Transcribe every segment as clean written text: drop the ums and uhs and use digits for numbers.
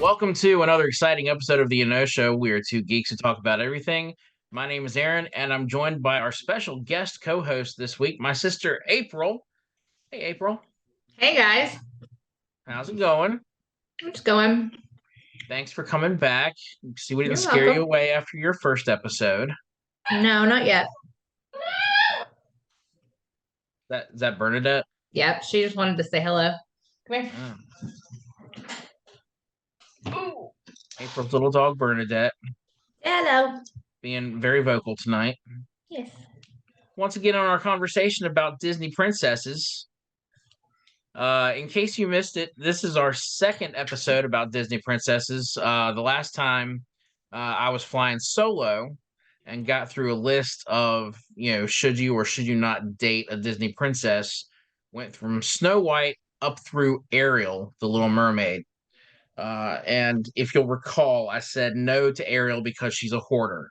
Welcome to another exciting episode of the Show. We are two geeks who talk about everything. My name is Aaron, and I'm joined by our special guest co-host this week, my sister April. Hey, April. Hey guys, How's it going? I'm just going. Thanks for coming back. See, we didn't You're scare you welcome. away after your first episode. No, not yet. Is that Bernadette? Yep, she just wanted to say hello. Come here. Oh. April's little dog Bernadette Hello. being very vocal tonight. Yes. Once again on our conversation about Disney princesses. In case you missed it, this is our second episode about Disney princesses. The last time I was flying solo and got through a list of, should you or should you not date a Disney princess, went from Snow White up through Ariel, the Little Mermaid. And if you'll recall, I said no to Ariel because she's a hoarder.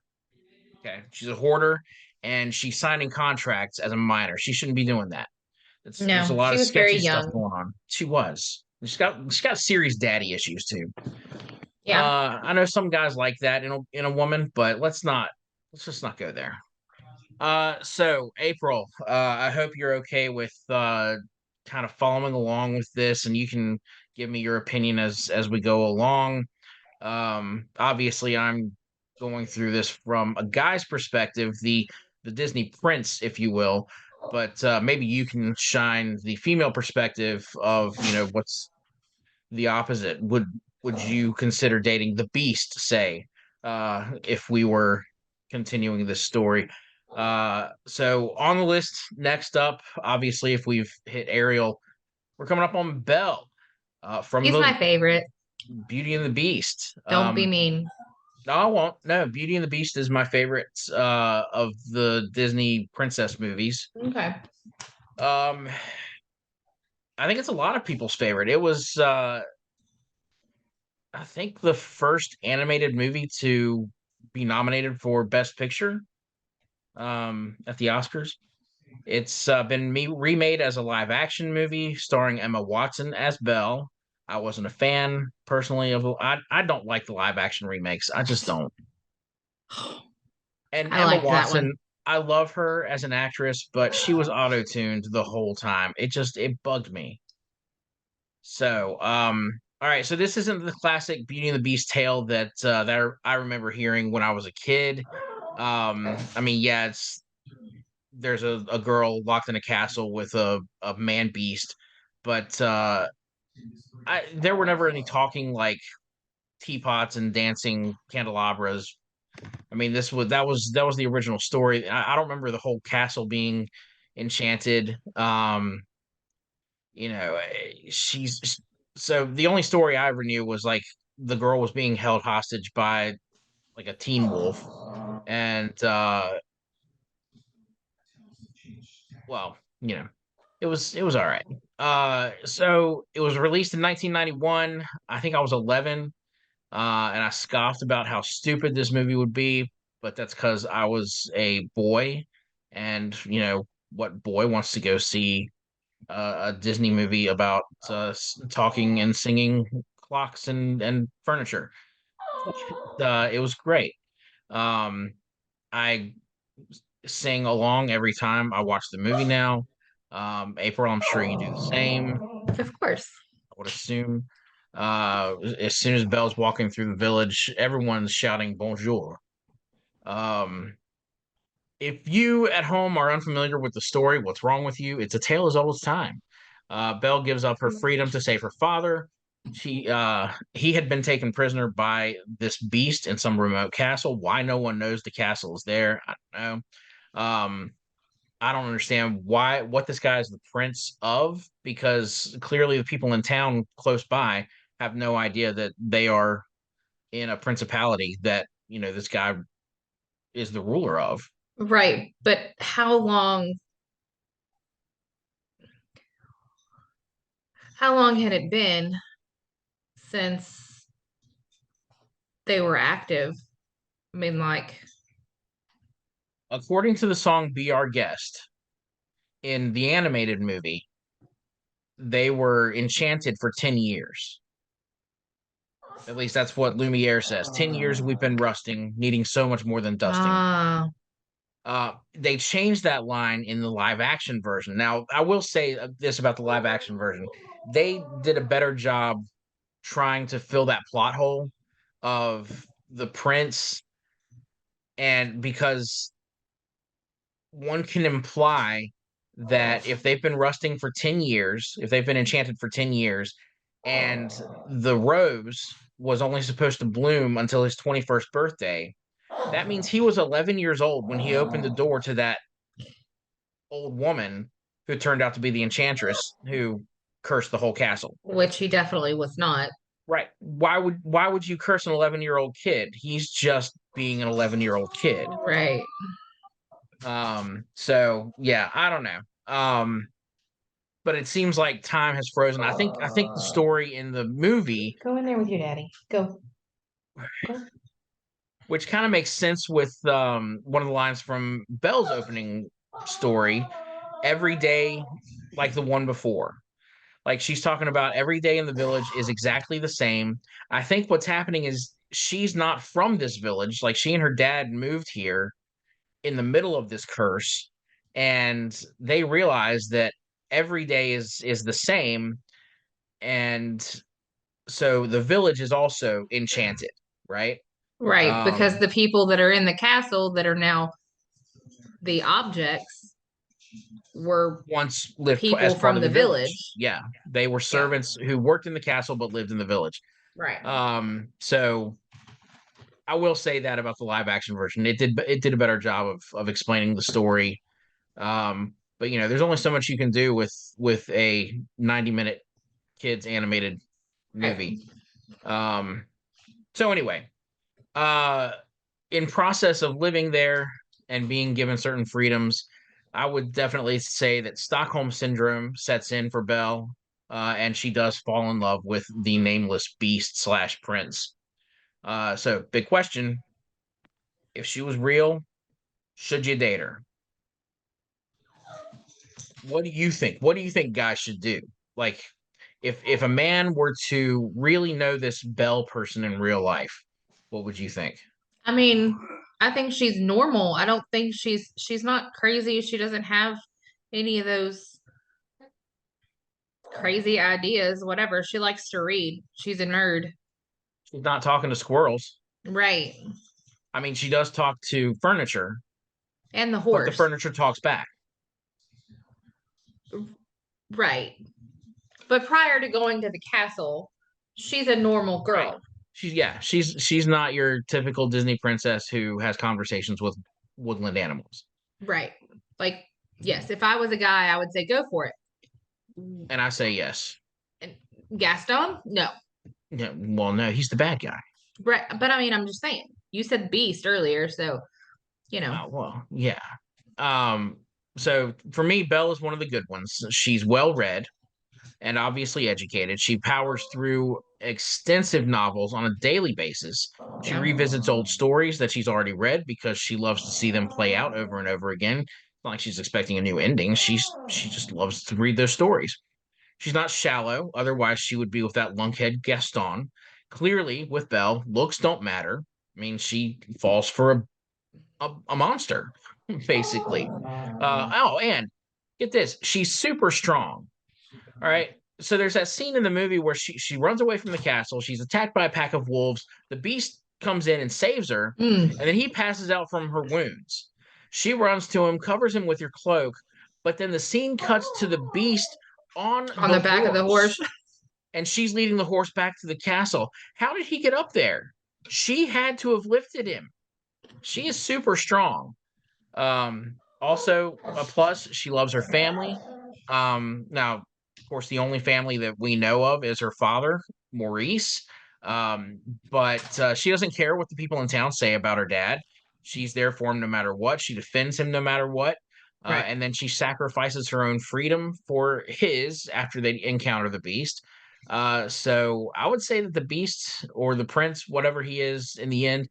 Okay. She's a hoarder and she's signing contracts as a minor. She shouldn't be doing that. There's a No, lot she of was very sketchy stuff young. going on. She was. She's got serious daddy issues too. Yeah. I know some guys like that in a woman, but let's just not go there. So April, I hope you're okay with kind of following along with this, and you can give me your opinion as we go along. Obviously, I'm going through this from a guy's perspective, the Disney prince, if you will, but maybe you can shine the female perspective of what's the opposite. Would you consider dating the Beast, say, if we were continuing this story? So on the list, next up, obviously, if we've hit Ariel, we're coming up on Belle, from He's the my favorite. Beauty and the Beast. Don't be mean. No, I won't. No, Beauty and the Beast is my favorite of the Disney princess movies. Okay. Um, I think it's a lot of people's favorite. It was, I think, the first animated movie to be nominated for Best Picture at the Oscars. It's been remade as a live action movie starring Emma Watson as Belle. I wasn't a fan personally of. I don't like the live action remakes. I just don't. And I Emma liked that one. Watson, I love her as an actress, but she was auto-tuned the whole time. It bugged me. So, all right, so this isn't the classic Beauty and the Beast tale that I remember hearing when I was a kid. I mean, yeah, it's there's a girl locked in a castle with a man beast, but there were never any talking like teapots and dancing candelabras. I mean, that was the original story. I don't remember the whole castle being enchanted. She's so the only story I ever knew was like the girl was being held hostage by like a teen wolf, and well, it was all right. So it was released in 1991. I think I was 11, and I scoffed about how stupid this movie would be, but that's because I was a boy, and what boy wants to go see a Disney movie about talking and singing clocks and furniture? It was great. Um, I sing along every time I watch the movie now. April, I'm sure you do the same. Of course. I would assume. As soon as Belle's walking through the village, everyone's shouting bonjour. Um, if you at home are unfamiliar with the story, what's wrong with you? It's a tale as old as time. Belle gives up her freedom to save her father. He had been taken prisoner by this beast in some remote castle. Why no one knows the castle is there, I don't know. I don't understand what this guy is the prince of, because clearly the people in town close by have no idea that they are in a principality that this guy is the ruler of. Right. But how long had it been since they were active? I mean, like, According to the song "Be Our Guest" in the animated movie, they were enchanted for 10 years. At least that's what Lumiere says. 10 years we've been rusting, needing so much more than dusting. Ah, They changed that line in the live action version. Now, I will say this about the live action version. They did a better job trying to fill that plot hole of the prince, and because one can imply that if they've been rusting for 10 years, if they've been enchanted for 10 years, and the rose was only supposed to bloom until his 21st birthday, that means he was 11 years old when he opened the door to that old woman who turned out to be the enchantress who cursed the whole castle. which he definitely was not. Right. Why would you curse an 11-year-old kid? He's just being an 11-year-old kid. Right. So yeah, I don't know. But it seems like time has frozen. I think the story in the movie, Go in there with your daddy. Go. Go. which kind of makes sense with one of the lines from Belle's opening story, every day like the one before. Like she's talking about every day in the village is exactly the same. I think what's happening is she's not from this village. Like she and her dad moved here in the middle of this curse, and they realize that every day is the same, and so the village is also enchanted, right? Right, because Um, the people that are in the castle that are now the objects were once lived people as part from of the the village. village. Yeah, they were Yeah. servants who worked in the castle but lived in the village. Right. So I will say that about the live action version. It did a better job of explaining the story. But there's only so much you can do with a 90-minute kids animated Right. movie. Um, so anyway, uh, in process of living there and being given certain freedoms, I would definitely say that Stockholm syndrome sets in for Belle, and she does fall in love with the nameless beast slash prince. So big question: if she was real, should you date her? What do you think? What do you think guys should do? Like, if a man were to really know this Belle person in real life, what would you think? I mean, I think she's normal. I don't think she's not crazy. She doesn't have any of those crazy ideas, whatever. She likes to read. She's a nerd. She's not talking to squirrels. Right. I mean, she does talk to furniture, And the but the horse. furniture talks back. Right. But prior to going to the castle, she's a normal Right. girl. She's not your typical Disney princess who has conversations with woodland animals. Right. Like, yes, if I was a guy, I would say go for it. And I say yes. And Gaston? No. Yeah, well, no, he's the bad guy. Right. But I mean, I'm just saying. You said beast earlier, so you know. Well, yeah. Um, so for me, Belle is one of the good ones. She's well read and obviously educated. She powers through extensive novels on a daily basis. She Yeah. revisits old stories that she's already read because she loves to see them play out over and over again. It's not like she's expecting a new ending. She just loves to read those stories. She's not shallow, otherwise she would be with that lunkhead Gaston. Clearly, with Belle, looks don't matter. I mean, she falls for a monster, basically. And get this, she's super strong. All right. So there's that scene in the movie where she runs away from the castle. She's attacked by a pack of wolves. The beast comes in and saves her, Mm. and then he passes out from her wounds. She runs to him, covers him with her cloak, but then the scene cuts to the beast on On the the back of the horse. horse, and she's leading the horse back to the castle. How did he get up there? She had to have lifted him. She is super strong. Also a plus, she loves her family. Now, of course, the only family that we know of is her father, Maurice. Um, but she doesn't care what the people in town say about her dad. She's there for him no matter what. She defends him no matter what. Right. And then she sacrifices her own freedom for his after they encounter the beast. So I would say that the beast or the prince, whatever he is in the end,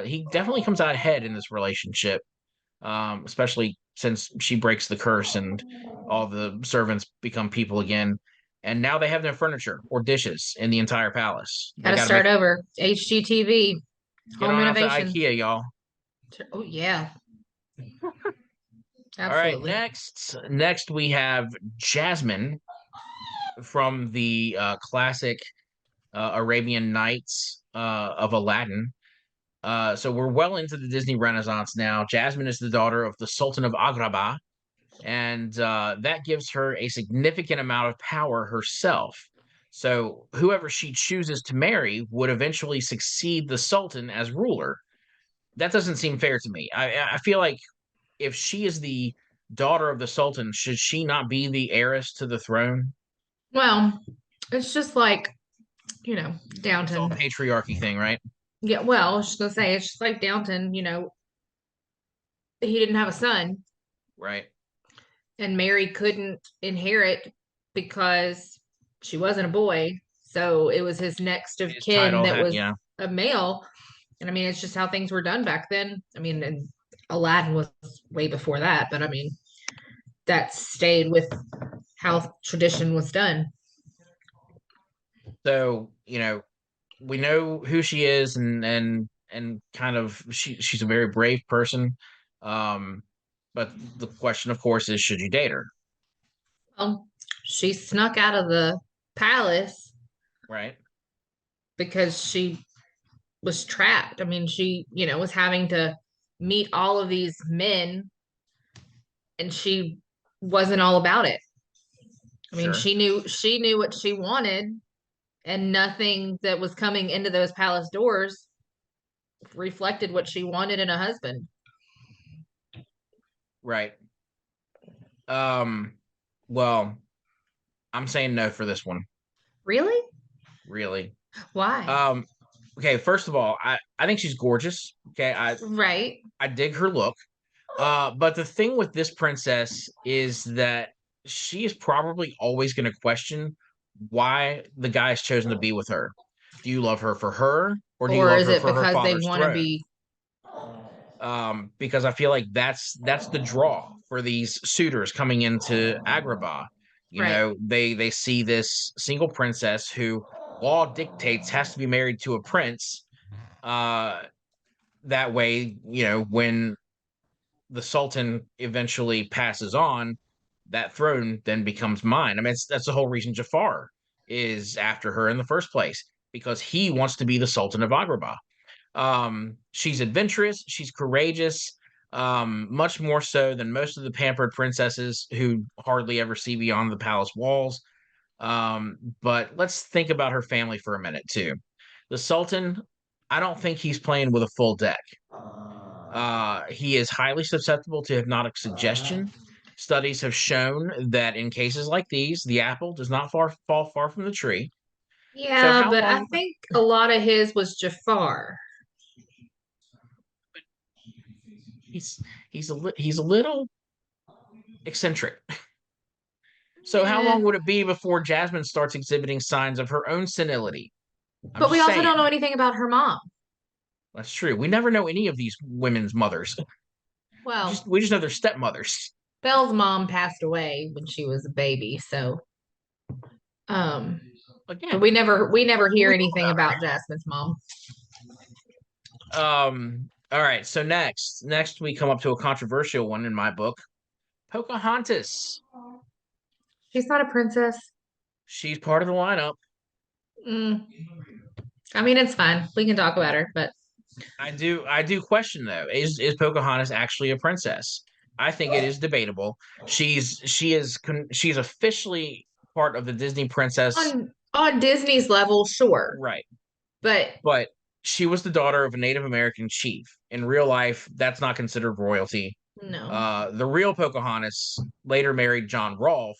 he definitely comes out ahead in this relationship, especially since she breaks the curse and all the servants become people again. and now they have no furniture or dishes in the entire palace. Got They to got to make start over. HGTV, get home on out to renovation. IKEA, y'all. Oh yeah, All right, absolutely. next we have Jasmine from the classic Arabian Nights of Aladdin. So we're well into the Disney Renaissance now. Jasmine is the daughter of the Sultan of Agrabah, and that gives her a significant amount of power herself. So whoever she chooses to marry would eventually succeed the Sultan as ruler. That doesn't seem fair to me. I feel like if she is the daughter of the Sultan, should she not be the heiress to the throne? Well, it's just like, It's all Downton. patriarchy thing, right? Yeah, well, I was just gonna say it's just like Downton, he didn't have a son Right. and Mary couldn't inherit because she wasn't a boy. So it was his next of His kin title that had, was yeah. a male. And I mean, it's just how things were done back then. I mean, and Aladdin was way before that, but I mean, that stayed with how tradition was done. So, we know who she is and kind of she's a very brave person. Um, but the question, of course, is should you date her? She snuck out of the palace Right. because she was trapped. I mean, she, was having to meet all of these men and she wasn't all about it. I mean, Sure. she knew what she wanted and nothing that was coming into those palace doors reflected what she wanted in a husband. Right. Um, well, I'm saying no for this one, Really? really. Why? Um, okay, first of all, I think she's gorgeous. Okay, Right. I dig her look. But the thing with this princess is that she is probably always going to question why the guy's chosen to be with her. Do you love her, or do you Or love is her it for her because they father's want to throne? be Because I feel like that's the draw for these suitors coming into Agrabah. right? They see this single princess who law dictates has to be married to a prince. Uh, that way, when the Sultan eventually passes on, that throne then becomes mine. I mean, that's the whole reason Jafar is after her in the first place because he wants to be the Sultan of Agrabah. She's adventurous, she's courageous, much more so than most of the pampered princesses who hardly ever see beyond the palace walls. But let's think about her family for a minute too. The Sultan, I don't think he's playing with a full deck. He is highly susceptible to hypnotic suggestion. Studies have shown that in cases like these, the apple does not fall far from the tree. So Yeah, how but I long? think a lot of his was Jafar. He's he's a little eccentric. So how Yeah. long would it be before Jasmine starts exhibiting signs of her own senility? I'm But we just also don't saying. know anything about her mom. That's true. We never know any of these women's mothers. Well, We just know their stepmothers. Belle's mom passed away when she was a baby, so um but Again, we never what do hear we know anything about about Jasmine's mom. her? All right. So next we come up to a controversial one in my book, Pocahontas. She's not a princess. She's part of the lineup. Mm, I mean, it's fine. We can talk about her, but I do question though, is Pocahontas actually a princess? I think it is debatable. She's officially part of the Disney princess, on Disney's level, sure. right? But But she was the daughter of a Native American chief. In real life, that's not considered royalty. no. The real Pocahontas later married John Rolfe.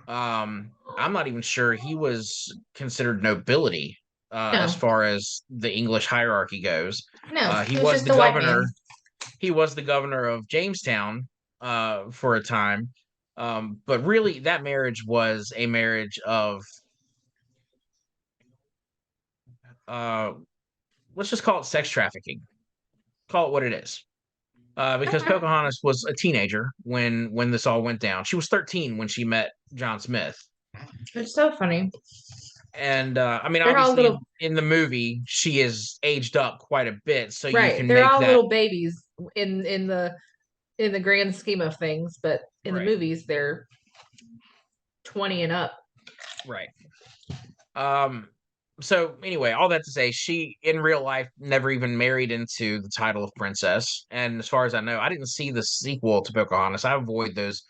I'm not even sure he was considered nobility as No. far as the English hierarchy goes. No. He He's was just the a white man. governor. He was the governor of Jamestown for a time. But really, that marriage was a marriage of uh, let's just call it sex trafficking. Call it what it is. Because Okay. Pocahontas was a teenager when this all went down. She was 13 when she met John Smith. It's so funny. And I mean, They're all obviously, little, in the movie, she is aged up quite a bit, so you right. can They're make all that little babies in the grand scheme of things, but in the right. movies they're 20 and up. Right. Um. So anyway, all that to say, she in real life never even married into the title of princess. And as far as I know, I didn't see the sequel to Pocahontas. I avoid those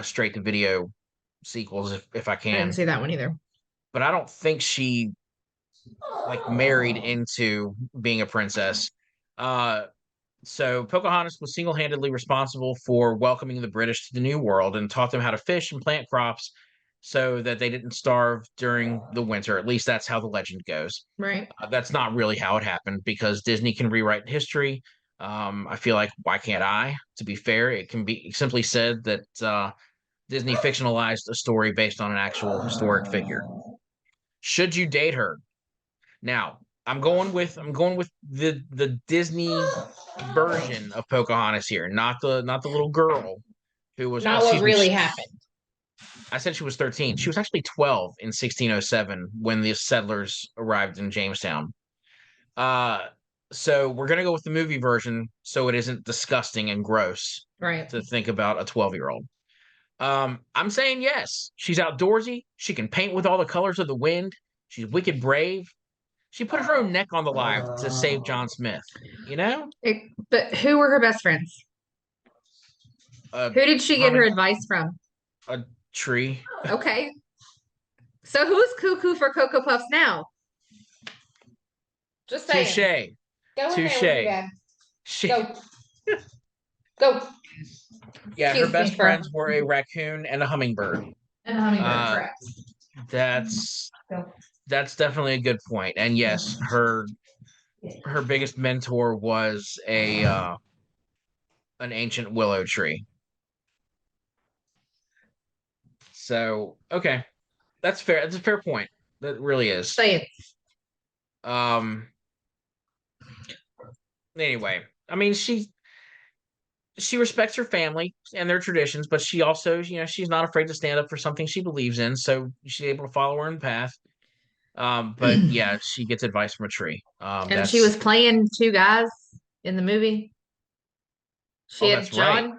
straight to video sequels if I I didn't can. see that one either. But I don't think she like married into being a princess. Uh So Pocahontas was single-handedly responsible for welcoming the British to the New World and taught them how to fish and plant crops so that they didn't starve during the winter. At least that's how the legend goes. Right. That's not really how it happened because Disney can rewrite history. I feel like why can't I? To be fair, it can be simply said that Disney fictionalized a story based on an actual historic figure. Should you date her? Now, I'm going with the Disney version of Pocahontas here, not the little girl who was Not what excuse me, really happened. I said she was 13. She was actually 12 in 1607 when the settlers arrived in Jamestown. Uh so we're going to go with the movie version so it isn't disgusting and gross Right. to think about a 12-year-old. I'm saying yes. She's outdoorsy, she can paint with all the colors of the wind, she's wicked brave. She put her own neck on the line to save John Smith. You know, But who were her best friends? a Who did she get her humming advice from? a tree. Okay. So who's cuckoo for Cocoa Puffs now? Just saying. Touche, Go in there with your touche. dad. She, Go. Go. yeah, her Excuse me best for friends were a raccoon and a hummingbird. and a hummingbird, Uh, correct. that's Go. that's definitely a good point. And yes, her biggest mentor was a an ancient willow tree. So okay, that's fair. That's a fair point. That really is. Say it. Um. Anyway, I mean, she respects her family and their traditions, but she also, she's not afraid to stand up for something she believes in. So she's able to follow her own path. But yeah, she gets advice from a tree. And she was playing two guys in the movie. She Oh, had that's right. John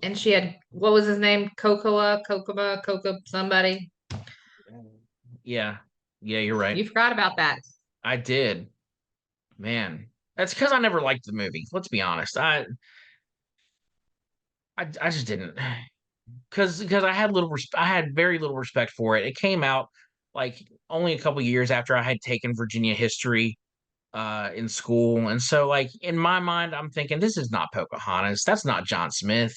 and she had what was his name? Cocoa, somebody. Yeah, yeah, you're right. You forgot about that. I did, man. That's because I never liked the movie. Let's be honest. I just didn't. Because I had very little respect for it. It came out like only a couple years after I had taken Virginia history in school. And so like in my mind, I'm thinking this is not Pocahontas. That's not John Smith.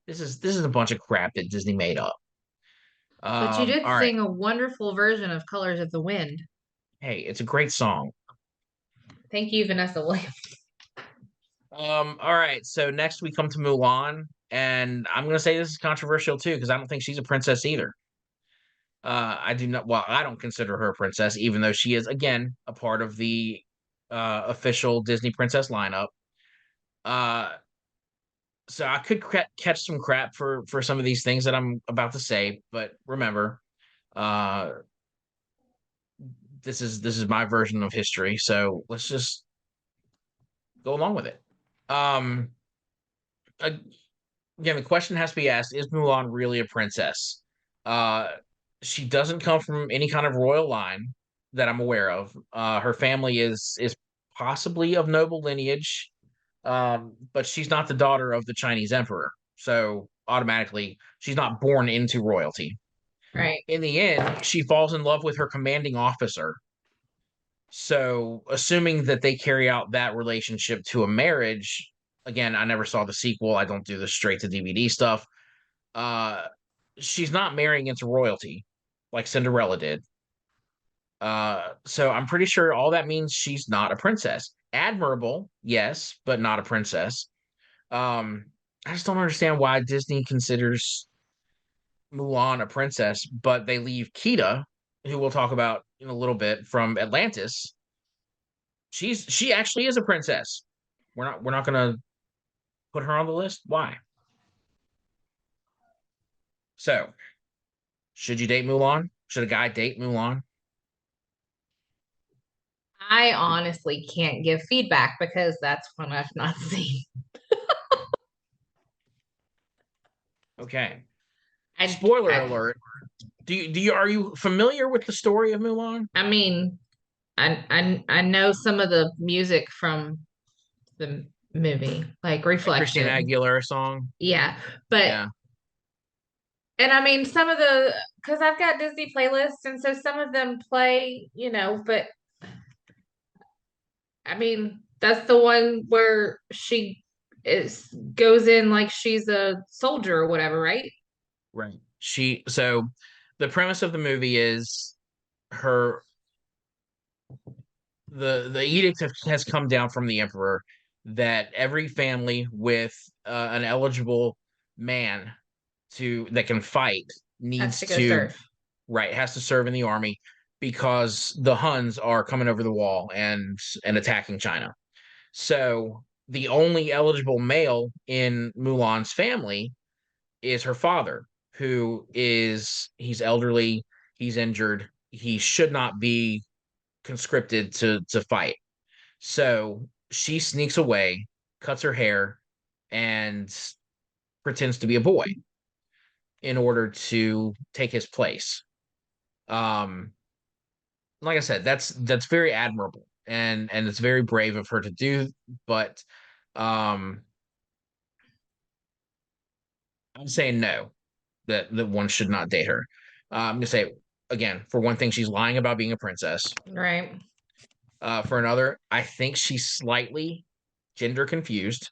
This is a bunch of crap that Disney made up. But you did All right. sing a wonderful version of Colors of the Wind. Hey, it's a great song. Thank you, Vanessa Williams. All right. So next we come to Mulan, and I'm gonna say this is controversial too, because I don't think she's a princess either. I do not well, I don't consider her a princess, even though she is again a part of the official Disney princess lineup. Uh so I could catch some crap for some of these things that I'm about to say, but remember, uh, this is my version of history, so let's just go along with it. Um, again, the question has to be asked: is Mulan really a princess? Uh, she doesn't come from any kind of royal line that I'm aware of. Her family is possibly of noble lineage, but she's not the daughter of the Chinese emperor. So automatically, she's not born into royalty. Right. In the end, she falls in love with her commanding officer. So, assuming that they carry out that relationship to a marriage, again, I never saw the sequel. I don't do the straight to DVD stuff. Uh, she's not marrying into royalty like Cinderella did. So I'm pretty sure all that means she's not a princess. Admirable, yes, but not a princess. Um, I just don't understand why Disney considers Mulan a princess, but they leave Kida, who we'll talk about in a little bit from Atlantis. She actually is a princess. We're not gonna put her on the list. Why? So Should you date Mulan? Should a guy date Mulan? I honestly can't give feedback because that's one I've not seen. Okay. I, Spoiler I, alert. Do you are you familiar with the story of Mulan? I mean, I know some of the music from the movie, like Like Christina Reflection. Aguilera song? Yeah, but Yeah. and I mean some of the because I've got Disney playlists, and so some of them play, but I mean that's the one where she is goes in like she's a soldier or whatever, right? Right. So the premise of the movie is her the edict has come down from the emperor that every family with an eligible man to that can fight Has needs to go to serve. right has to serve in the army because the Huns are coming over the wall and attacking China. So the only eligible male in Mulan's family is her father, who is he's elderly, he's injured, he should not be conscripted to fight. So she sneaks away, cuts her hair, and pretends to be a boy in order to take his place. Um, like I said, that's very admirable and it's very brave of her to do, but um I'm saying no, that one should not date her. I'm gonna say again, for one thing, she's lying about being a princess. Right. For another, I think she's slightly gender confused.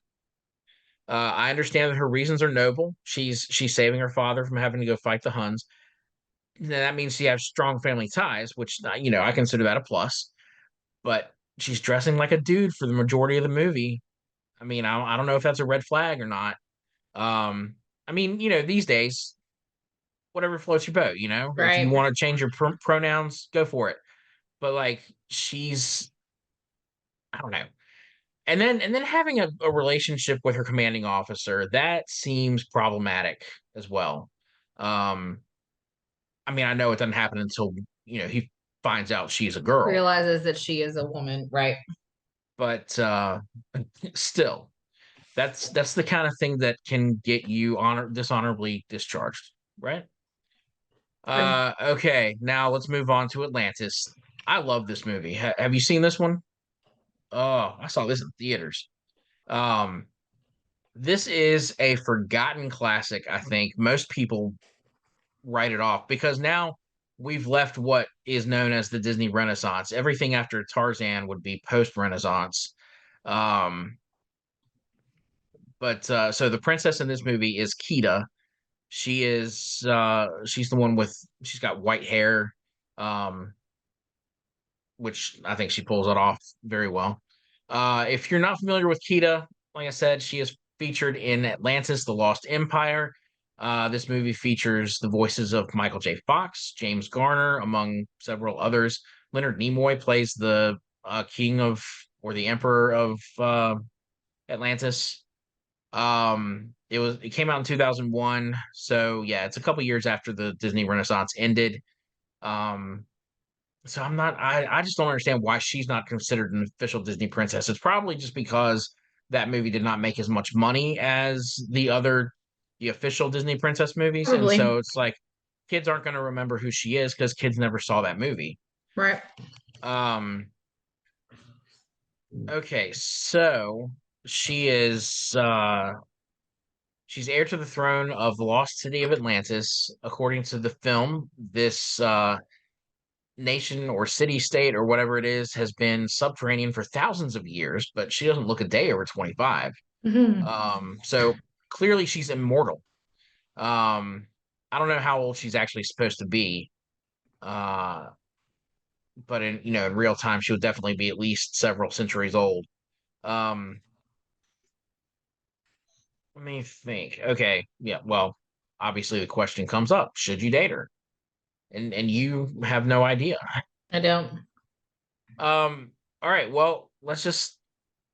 I understand that her reasons are noble. She's saving her father from having to go fight the Huns. That means she has strong family ties, which I consider that a plus. But she's dressing like a dude for the majority of the movie. I mean, I don't know if that's a red flag or not. Um, I mean, these days, whatever floats your boat. If you Right. want to change your pronouns, go for it. But like, she's I don't know. And then having a relationship with her commanding officer, that seems problematic as well. Um, I mean, I know it doesn't happen until, he finds out she's a girl, Realizes that she is a woman, right? but still, that's the kind of thing that can get you dishonorably discharged, right? True. Okay, now let's move on to Atlantis. I love this movie. Have you seen this one? Oh, I saw this in theaters. Um, This is a forgotten classic, I think. Most people write it off because now we've left what is known as the Disney Renaissance. Everything after Tarzan would be post-Renaissance. Um, but so the princess in this movie is Kida. She's the one with she's got white hair. Um, which I think she pulls it off very well. If you're not familiar with Kida, like I said, she is featured in Atlantis, The Lost Empire. This movie features the voices of Michael J. Fox, James Garner, among several others. Leonard Nimoy plays the king of or the emperor of Atlantis. It came out in 2001, so yeah, it's a couple years after the Disney Renaissance ended. Um, so I just don't understand why she's not considered an official Disney princess. It's probably just because that movie did not make as much money as the official Disney princess movies. And Probably. so it's like kids aren't going to remember who she is because kids never saw that movie. Right. Um, okay, so she is she's heir to the throne of the lost city of Atlantis. According to the film, this nation or city state or whatever it is has been subterranean for thousands of years, but she doesn't look a day over 25. Hmm. So clearly she's immortal. Um, I don't know how old she's actually supposed to be. Uh, but in real time, she would definitely be at least several centuries old. Um, Let me think. Okay, yeah. Well, obviously the question comes up: should you date her? And you have no idea. I don't. All right. Well, let's just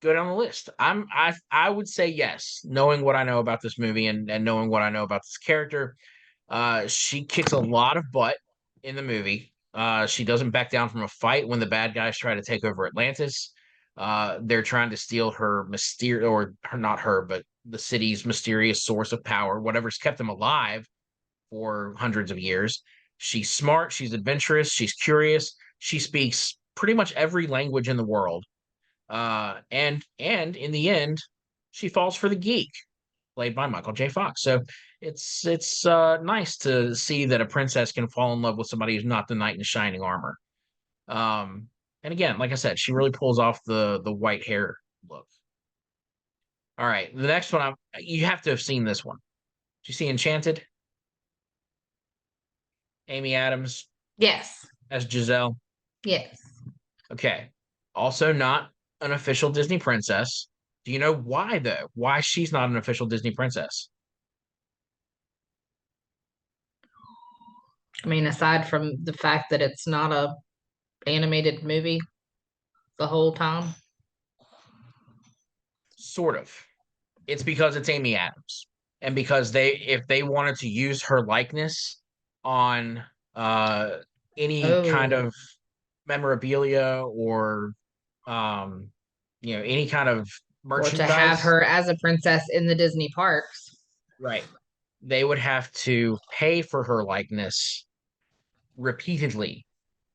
go down the list. I would say yes, knowing what I know about this movie and knowing what I know about this character. She kicks a lot of butt in the movie. She doesn't back down from a fight when the bad guys try to take over Atlantis. They're trying to steal her mysterious, or her, not her, but the city's mysterious source of power, whatever's kept them alive for hundreds of years. She's smart, she's adventurous, she's curious. She speaks pretty much every language in the world. And in the end, she falls for the geek, played by Michael J. Fox. So it's nice to see that a princess can fall in love with somebody who's not the knight in shining armor. Um, and again, like I said, she really pulls off the white hair look. All right, the next one, you have to have seen this one. Did you see Enchanted? Amy Adams Yes. as Giselle. Yes. Okay, also not an official Disney princess. Do you know why though? Why she's not an official Disney princess? I mean, aside from the fact that it's not a animated movie the whole time. Sort of. It's because it's Amy Adams, and because if they wanted to use her likeness on uh any kind Oh, of memorabilia or um any kind of or to have merchandise, her as a princess in the Disney parks. right, they would have to pay for her likeness repeatedly,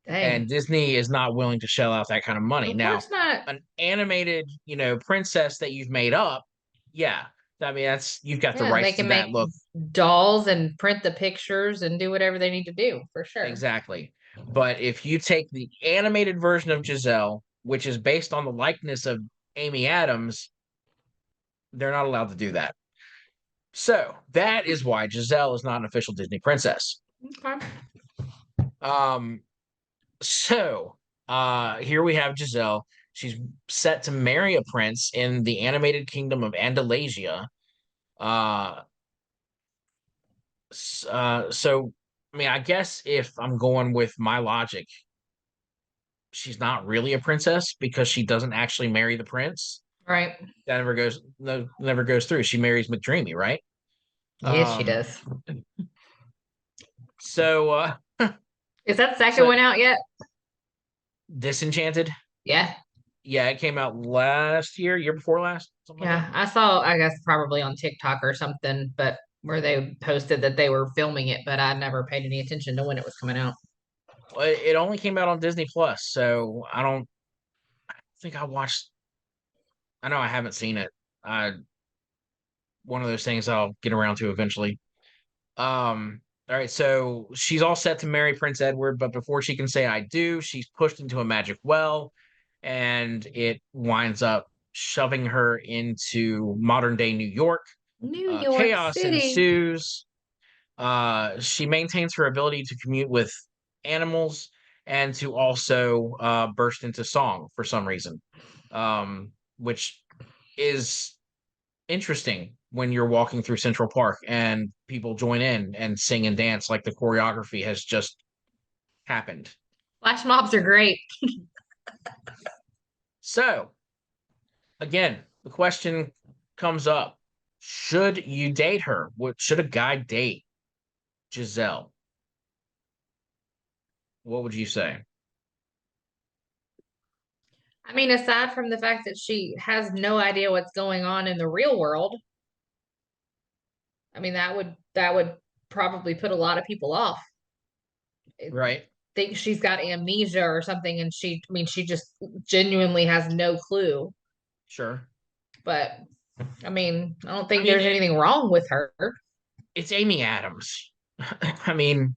Dang. and Disney is not willing to shell out that kind of money. Of Now, course not. an animated, princess that you've made up, yeah, I mean that's you've got the Yeah, they rights to can that make look. dolls and print the pictures and do whatever they need to do for sure. Exactly. But if you take the animated version of Giselle, which is based on the likeness of Amy Adams, they're not allowed to do that. So that is why Giselle is not an official Disney princess. Okay. Um, so here we have Giselle. She's set to marry a prince in the animated kingdom of Andalasia. Uh, so I mean, I guess if I'm going with my logic, she's not really a princess because she doesn't actually marry the prince. Right. That never goes no never goes through. She marries McDreamy, right? Yes, she Um does. so Is that second so one out yet? Disenchanted. Yeah. Yeah, it came out last year before last, something like that. Yeah. I saw, I guess, probably on TikTok or something, but where they posted that they were filming it, but I never paid any attention to when it was coming out. Well, it only came out on Disney Plus, so I don't think I watched. I know I haven't seen it. I One of those things I'll get around to eventually. All right, so she's all set to marry Prince Edward, but before she can say I do, she's pushed into a magic well, and it winds up shoving her into modern day New York. New York Chaos City. ensues. She maintains her ability to commute with animals and to also burst into song for some reason, which is interesting when you're walking through Central Park and people join in and sing and dance like the choreography has just happened. Flash mobs are great. So, again, the question comes up. Should you date her? What should a guy date Giselle? What would you say? I mean, aside from the fact that she has no idea what's going on in the real world, I mean, that would probably put a lot of people off. I Right? think she's got amnesia or something, and I mean, she just genuinely has no clue. Sure. But I mean, I don't I think mean, there's anything wrong with her. it's Amy Adams. I mean,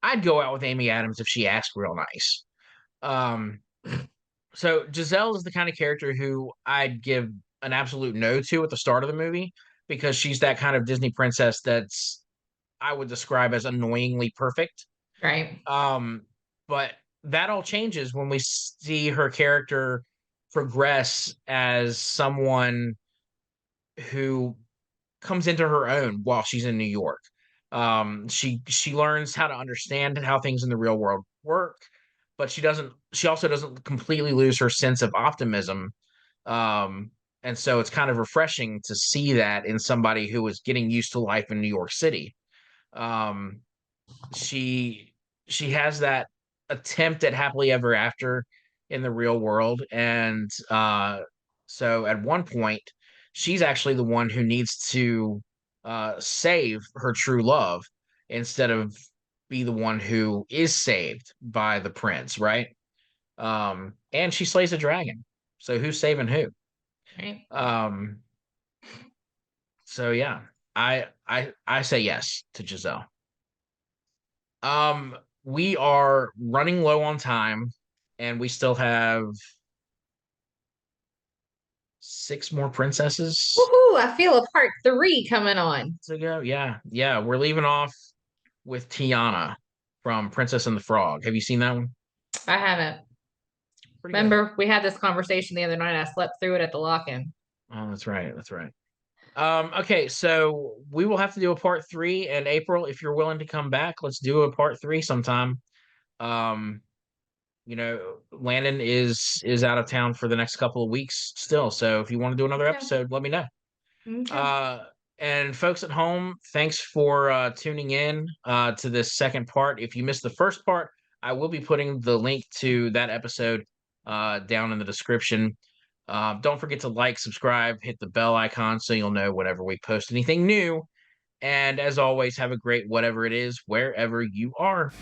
I'd go out with Amy Adams if she asked real nice. Um, so Giselle is the kind of character who I'd give an absolute no to at the start of the movie because she's that kind of Disney princess that's I would describe as annoyingly perfect. Right. Um, but that all changes when we see her character progress as someone who comes into her own while she's in New York. She learns how to understand how things in the real world work, but she also doesn't completely lose her sense of optimism. And so it's kind of refreshing to see that in somebody who is getting used to life in New York City. Um, she she has that attempt at happily ever after in the real world, and so at one point she's actually the one who needs to save her true love instead of be the one who is saved by the prince, right? And she slays a dragon, so who's saving who? Right. um so yeah, I say yes to Giselle. We are running low on time, and we still have six more princesses Woohoo! I feel a part three coming on. to go. Yeah, yeah. We're leaving off with Tiana from Princess and the Frog. Have you seen that one? I haven't. Pretty good. Remember, we had this conversation the other night. I slept through it at the lock-in. Oh, that's right. That's right. Okay, so we will have to do a part three. And April, if you're willing to come back, let's do a part three sometime. Um, Landon is out of town for the next couple of weeks still. So if you want to do another Okay. episode, let me know. Okay. Uh, and folks at home, thanks for tuning in to this second part. If you missed the first part, I will be putting the link to that episode down in the description. Don't forget to like, subscribe, hit the bell icon so you'll know whenever we post anything new. And as always, have a great whatever it is, wherever you are.